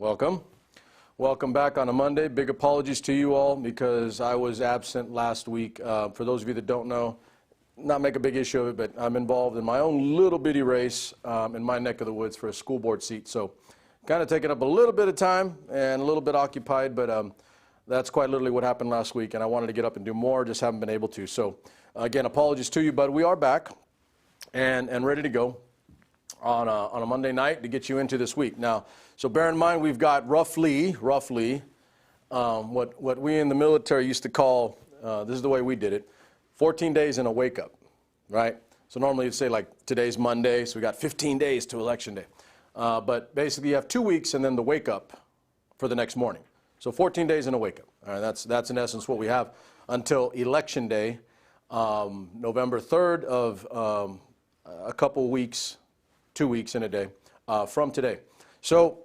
Welcome. Welcome back on a Monday. Big apologies to you all because I was absent last week. For those of you that don't know, not make a big issue of it, but I'm involved in my own little bitty race in my neck of the woods for a school board seat. So kind of taking up a little bit of time and a little bit occupied, but that's quite literally what happened last week, and I wanted to get up and do more, just haven't been able to. So again, apologies to you, but we are back and ready to go on a Monday night to get you into this week. Now, so bear in mind, we've got roughly what we in the military used to call, this is the way we did it, 14 days in a wake-up, right? So normally you'd say like today's Monday, so we got 15 days to Election Day. But basically you have 2 weeks and then the wake-up for the next morning. So 14 days in a wake-up. All right, that's in essence what we have until Election Day, November 3rd of a couple weeks, 2 weeks in a day from today. So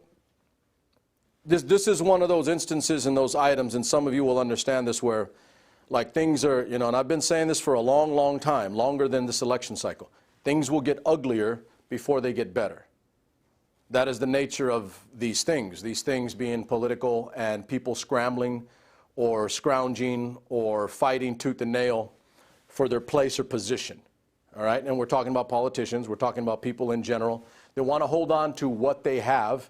this is one of those instances and those items, and some of you will understand this, where like things are, and I've been saying this for a long, long time, longer than this election cycle. Things will get uglier before they get better. That is the nature of these things being political and people scrambling or scrounging or fighting tooth and nail for their place or position. All right, and we're talking about politicians, we're talking about people in general. They want to hold on to what they have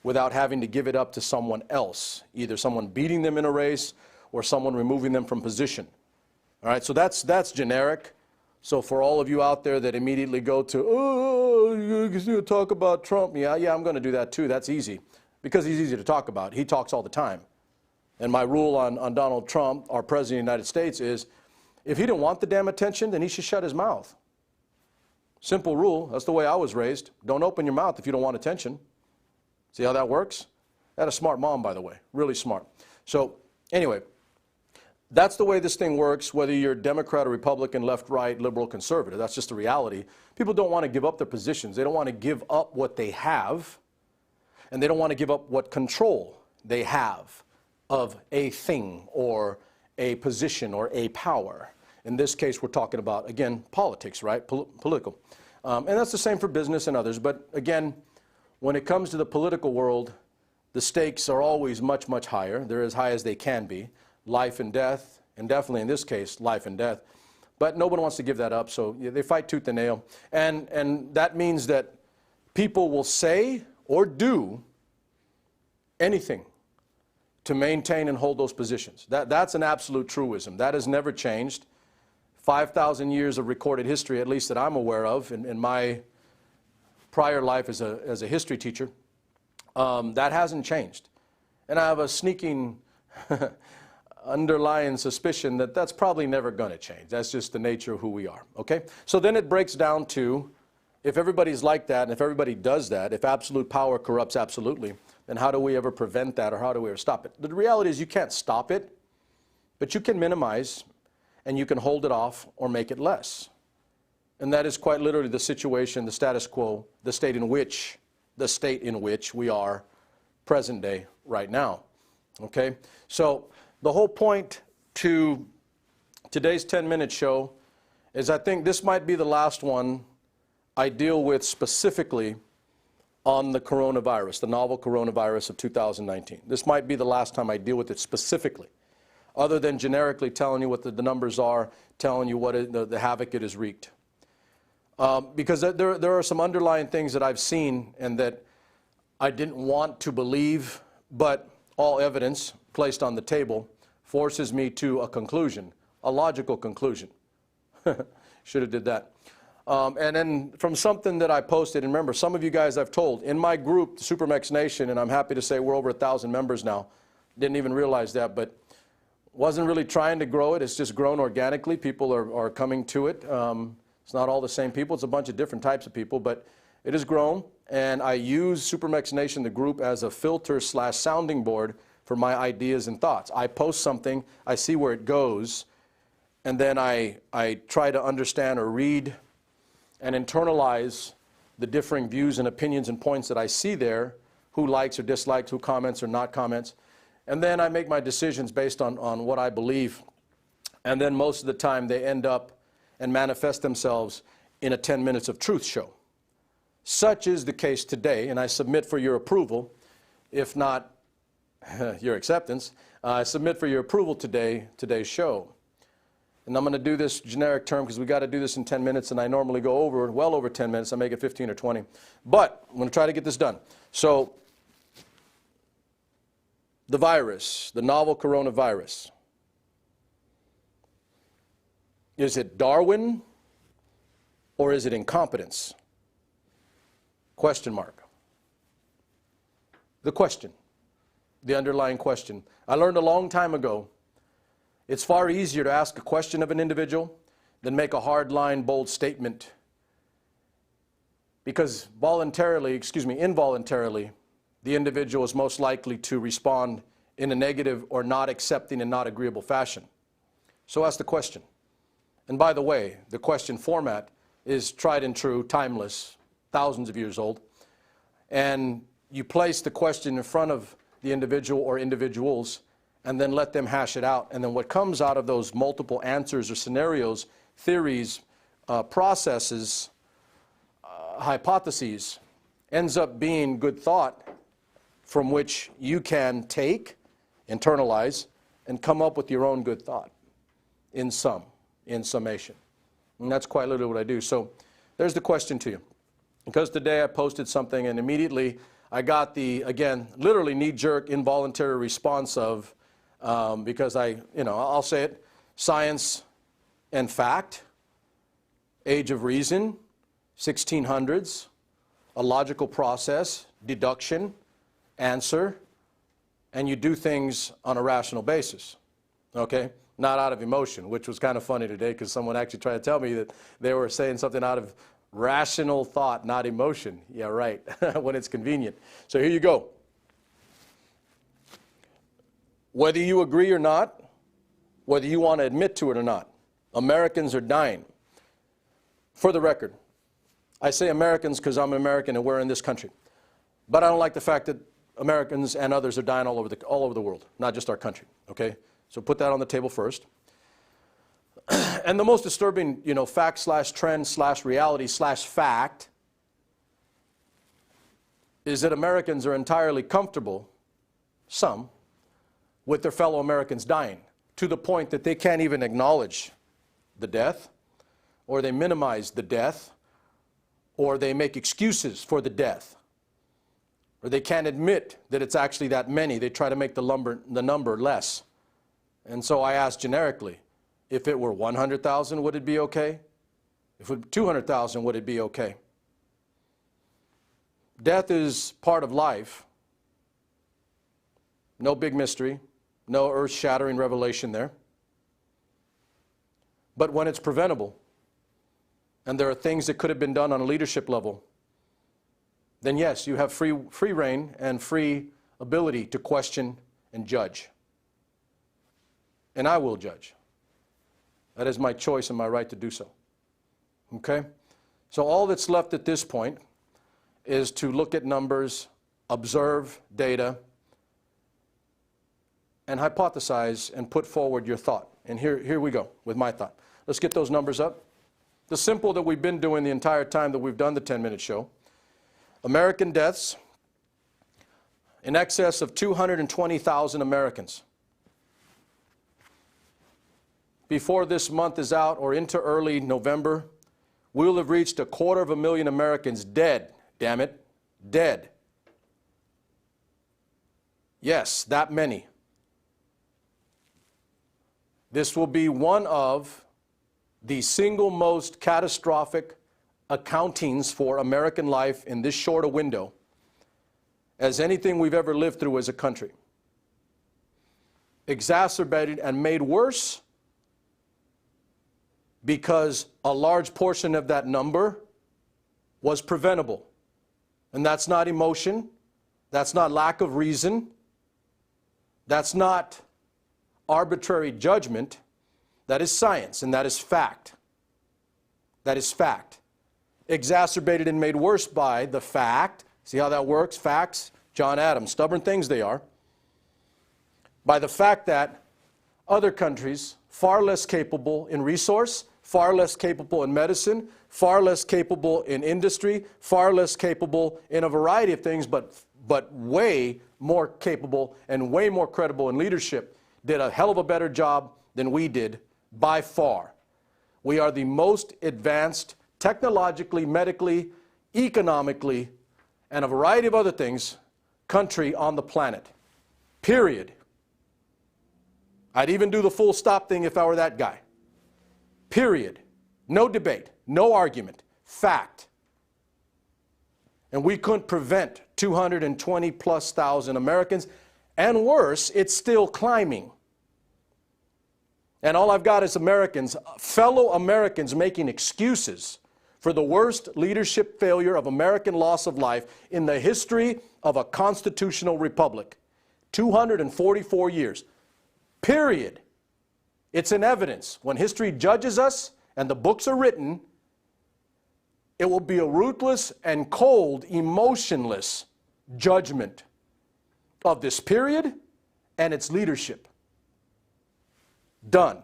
without having to give it up to someone else, either someone beating them in a race or someone removing them from position. All right, so that's generic. So for all of you out there that immediately go to, oh, you talk about Trump. Yeah, I'm going to do that too. That's easy because he's easy to talk about. He talks all the time. And my rule on Donald Trump, our president of the United States, is if he didn't want the damn attention, then he should shut his mouth. Simple rule. That's the way I was raised. Don't open your mouth if you don't want attention. See how that works? I had a smart mom, by the way. Really smart. So anyway, that's the way this thing works, whether you're Democrat or Republican, left, right, liberal, conservative. That's just the reality. People don't want to give up their positions. They don't want to give up what they have, and they don't want to give up what control they have of a thing or a position or a power. In this case, we're talking about, again, politics, right? Political. And that's the same for business and others. But again, when it comes to the political world, the stakes are always much, much higher. They're as high as they can be. Life and death, and definitely in this case, life and death. But nobody wants to give that up, so they fight tooth and nail. And that means that people will say or do anything to maintain and hold those positions. That's an absolute truism. That has never changed. 5,000 years of recorded history, at least that I'm aware of, in my prior life as a history teacher, that hasn't changed. And I have a sneaking underlying suspicion that that's probably never going to change. That's just the nature of who we are, okay? So then it breaks down to, if everybody's like that, and if everybody does that, if absolute power corrupts absolutely, then how do we ever prevent that, or how do we ever stop it? The reality is you can't stop it, but you can minimize, and you can hold it off or make it less. And that is quite literally the situation, the status quo, the state in which we are present day right now, okay? So the whole point to today's 10-minute show is I think this might be the last one I deal with specifically on the coronavirus, the novel coronavirus of 2019. This might be the last time I deal with it specifically, other than generically telling you what the numbers are, telling you what the havoc it has wreaked. Because there are some underlying things that I've seen and that I didn't want to believe, but all evidence placed on the table forces me to a conclusion, a logical conclusion. Should have did that. And then from something that I posted, and remember, some of you guys I've told, in my group, the SuperMex Nation, and I'm happy to say we're over 1,000 members now, didn't even realize that, but wasn't really trying to grow it. It's just grown organically. People are coming to it. It's not all the same people. It's a bunch of different types of people, but it has grown. And I use SuperMex Nation, the group, as a filter / sounding board for my ideas and thoughts. I post something, I see where it goes, and then I try to understand or read and internalize the differing views and opinions and points that I see there, who likes or dislikes, who comments or not comments. And then I make my decisions based on what I believe. And then most of the time they end up and manifest themselves in a 10 minutes of truth show. Such is the case today, and I submit for your approval if not your acceptance, submit for your approval today's show. And I'm going to do this generic term because we got to do this in 10 minutes, and I normally go over, well over 10 minutes. I make it 15 or 20. But I'm going to try to get this done. So the virus, the novel coronavirus, is it Darwin or is it incompetence? Question mark. The question, the underlying question. I learned a long time ago, it's far easier to ask a question of an individual than make a hard line, bold statement. Because involuntarily, the individual is most likely to respond in a negative or not accepting and not agreeable fashion. So ask the question. And by the way, the question format is tried and true, timeless, thousands of years old. And you place the question in front of the individual or individuals and then let them hash it out. And then what comes out of those multiple answers or scenarios, theories, processes, hypotheses, ends up being good thought from which you can take, internalize, and come up with your own good thought in summation. And that's quite literally what I do. So there's the question to you. Because today I posted something and immediately I got the, again, literally knee-jerk, involuntary response of, because I'll say it, science and fact, age of reason, 1600s, a logical process, deduction, answer, and you do things on a rational basis, okay? Not out of emotion, which was kind of funny today because someone actually tried to tell me that they were saying something out of rational thought, not emotion. Yeah, right, when it's convenient. So here you go. Whether you agree or not, whether you want to admit to it or not, Americans are dying. For the record, I say Americans because I'm an American and we're in this country. But I don't like the fact that Americans and others are dying all over the world, not just our country, okay? So put that on the table first. And the most disturbing, fact slash trend slash reality slash fact is that Americans are entirely comfortable, some, with their fellow Americans dying, to the point that they can't even acknowledge the death, or they minimize the death, or they make excuses for the death, or they can't admit that it's actually that many. They try to make the number less. And so I ask generically, if it were 100,000, would it be okay? If it were 200,000, would it be okay? Death is part of life. No big mystery, no earth-shattering revelation there. But when it's preventable, and there are things that could have been done on a leadership level, then yes, you have free reign and free ability to question and judge. And I will judge. That is my choice and my right to do so. Okay? So all that's left at this point is to look at numbers, observe data, and hypothesize and put forward your thought. And here we go with my thought. Let's get those numbers up. The simple that we've been doing the entire time that we've done the 10-minute show. American deaths, in excess of 220,000 Americans. Before this month is out or into early November, we will have reached 250,000 Americans dead, damn it, dead. Yes, that many. This will be one of the single most catastrophic accountings for American life in this short a window as anything we've ever lived through as a country. Exacerbated and made worse because a large portion of that number was preventable. And that's not emotion, that's not lack of reason, that's not arbitrary judgment, that is science and that is fact. That is fact. Exacerbated and made worse by the fact, see how that works? Facts, John Adams, stubborn things they are, by the fact that other countries, far less capable in resource, far less capable in medicine, far less capable in industry, far less capable in a variety of things, but but way more capable and way more credible in leadership, did a hell of a better job than we did by far. We are the most advanced technologically, medically, economically, and a variety of other things country on the planet. Period. I'd even do the full stop thing if I were that guy. Period. No debate, no argument, fact. And we couldn't prevent 220 plus thousand Americans, and worse, it's still climbing. And all I've got is Americans, fellow Americans, making excuses for the worst leadership failure of American loss of life in the history of a constitutional republic. 244 years. Period. It's in evidence. When history judges us and the books are written, it will be a ruthless and cold, emotionless judgment of this period and its leadership. Done.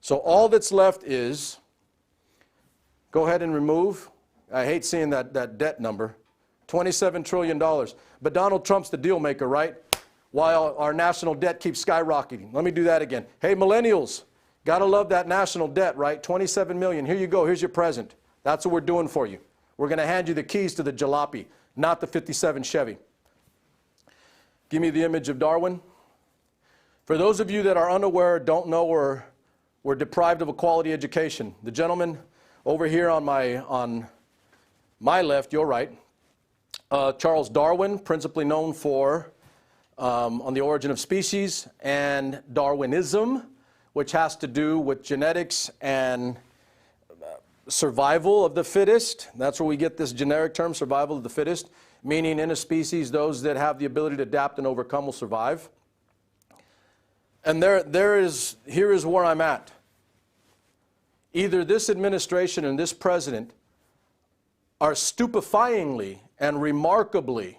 So all that's left is, go ahead and remove, I hate seeing that debt number, $27 trillion. But Donald Trump's the deal maker, right? While our national debt keeps skyrocketing. Let me do that again. Hey, millennials, gotta love that national debt, right? 27 million, here you go, here's your present. That's what we're doing for you. We're gonna hand you the keys to the jalopy, not the 57 Chevy. Give me the image of Darwin. For those of you that are unaware, don't know, or were deprived of a quality education, the gentleman over here on my left, your right, Charles Darwin, principally known for On the Origin of Species and Darwinism, which has to do with genetics and survival of the fittest. That's where we get this generic term, survival of the fittest, meaning in a species, those that have the ability to adapt and overcome will survive. And here is where I'm at. Either this administration and this president are stupefyingly and remarkably,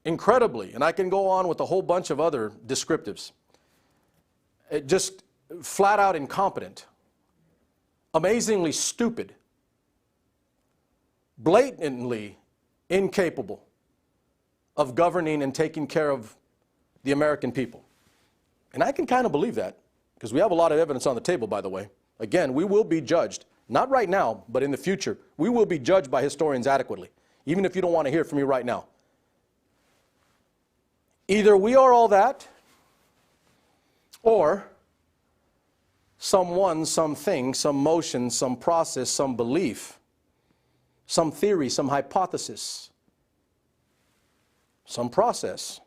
incredibly, and I can go on with a whole bunch of other descriptives, just flat out incompetent, amazingly stupid, blatantly incapable of governing and taking care of the American people. And I can kind of believe that, because we have a lot of evidence on the table, by the way. Again, we will be judged, not right now, but in the future. We will be judged by historians adequately, even if you don't want to hear from me right now. Either we are all that, or someone, something, some motion, some process, some belief, some theory, some hypothesis, some process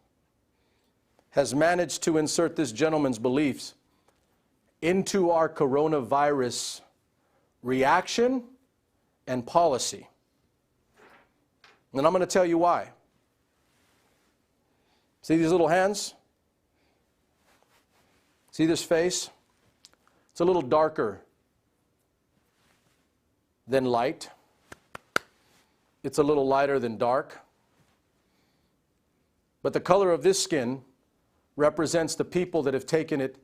has managed to insert this gentleman's beliefs into our coronavirus reaction and policy. And I'm going to tell you why. See these little hands? See this face? It's a little darker than light. It's a little lighter than dark. But the color of this skin represents the people that have taken it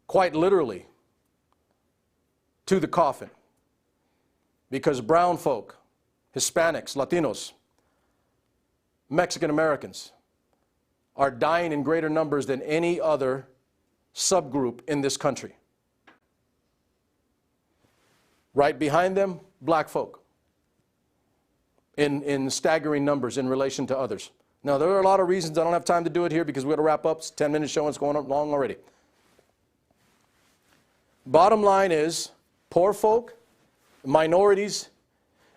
quite literally to the coffin. Because brown folk, Hispanics, Latinos, Mexican Americans are dying in greater numbers than any other subgroup in this country. Right behind them, black folk in staggering numbers in relation to others. Now, there are a lot of reasons. I don't have time to do it here because we're going to wrap up. It's a 10-minute show and it's going on long already. Bottom line is, poor folk, minorities,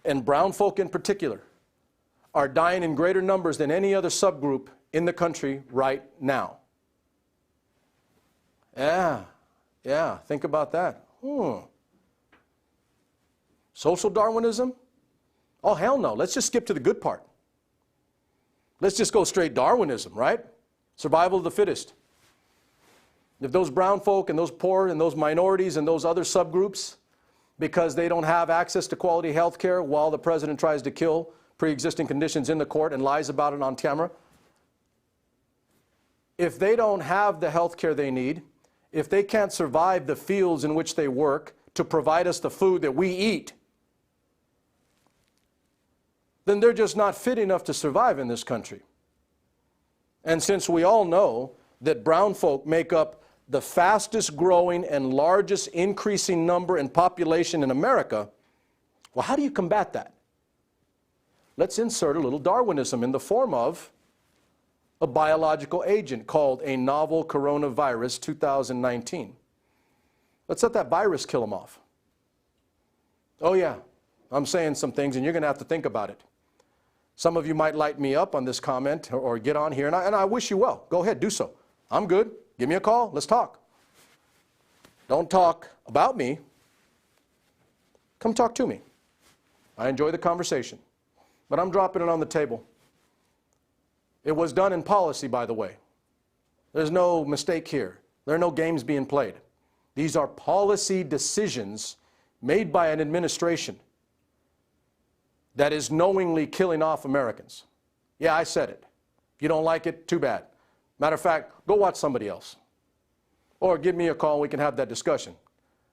and brown folk in particular are dying in greater numbers than any other subgroup in the country right now. Yeah, think about that. Social Darwinism? Oh, hell no. Let's just skip to the good part. Let's just go straight Darwinism, right? Survival of the fittest. If those brown folk and those poor and those minorities and those other subgroups, because they don't have access to quality health care while the president tries to kill pre-existing conditions in the court and lies about it on camera, if they don't have the health care they need, if they can't survive the fields in which they work to provide us the food that we eat, then they're just not fit enough to survive in this country. And since we all know that brown folk make up the fastest growing and largest increasing number in population in America, well, how do you combat that? Let's insert a little Darwinism in the form of a biological agent called a novel coronavirus 2019. Let's let that virus kill them off. Oh yeah, I'm saying some things and you're going to have to think about it. Some of you might light me up on this comment or get on here, and I wish you well. Go ahead, do so. I'm good. Give me a call. Let's talk. Don't talk about me. Come talk to me. I enjoy the conversation. But I'm dropping it on the table. It was done in policy, by the way. There's no mistake here. There are no games being played. These are policy decisions made by an administration that is knowingly killing off Americans. Yeah, I said it. If you don't like it, too bad. Matter of fact, go watch somebody else. Or give me a call and we can have that discussion.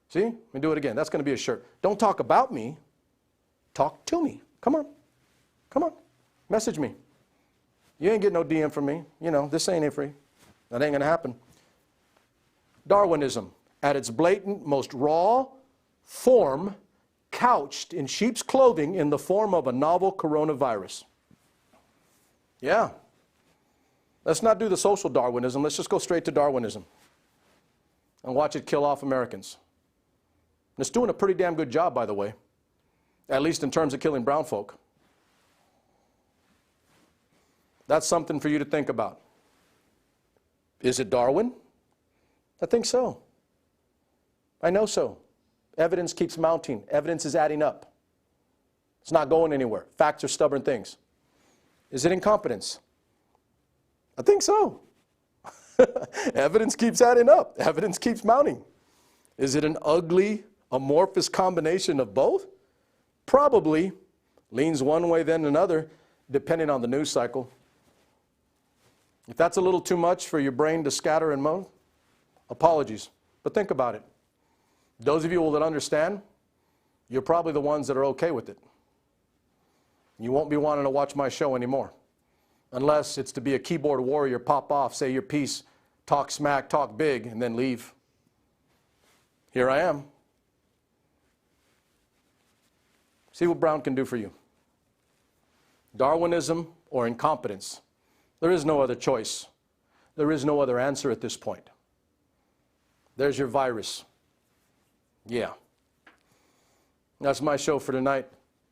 See? Let me do it again. That's going to be a shirt. Don't talk about me. Talk to me. Come on. Come on. Message me. You ain't getting no DM from me. You know, this ain't it free. That ain't going to happen. Darwinism, at its blatant, most raw form, couched in sheep's clothing in the form of a novel coronavirus. Yeah. Let's not do the social Darwinism. Let's just go straight to Darwinism and watch it kill off Americans. And it's doing a pretty damn good job, by the way, at least in terms of killing brown folk. That's something for you to think about. Is it Darwin? I think so. I know so. Evidence keeps mounting. Evidence is adding up. It's not going anywhere. Facts are stubborn things. Is it incompetence? I think so. Evidence keeps adding up. Evidence keeps mounting. Is it an ugly, amorphous combination of both? Probably. Leans one way then another, depending on the news cycle. If that's a little too much for your brain to scatter and moan, apologies. But think about it. Those of you that understand, you're probably the ones that are okay with it. You won't be wanting to watch my show anymore. Unless it's to be a keyboard warrior, pop off, say your piece, talk smack, talk big, and then leave. Here I am. See what Brown can do for you. Darwinism or incompetence. There is no other choice. There is no other answer at this point. There's your virus. Yeah. That's my show for tonight.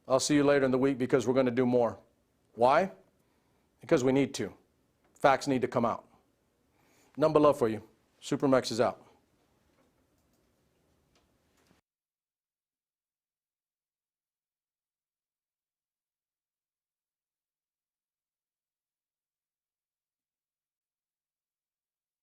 I'll see you later in the week because we're going to do more. Why? Because we need to. Facts need to come out. Number love for you. SuperMex is out.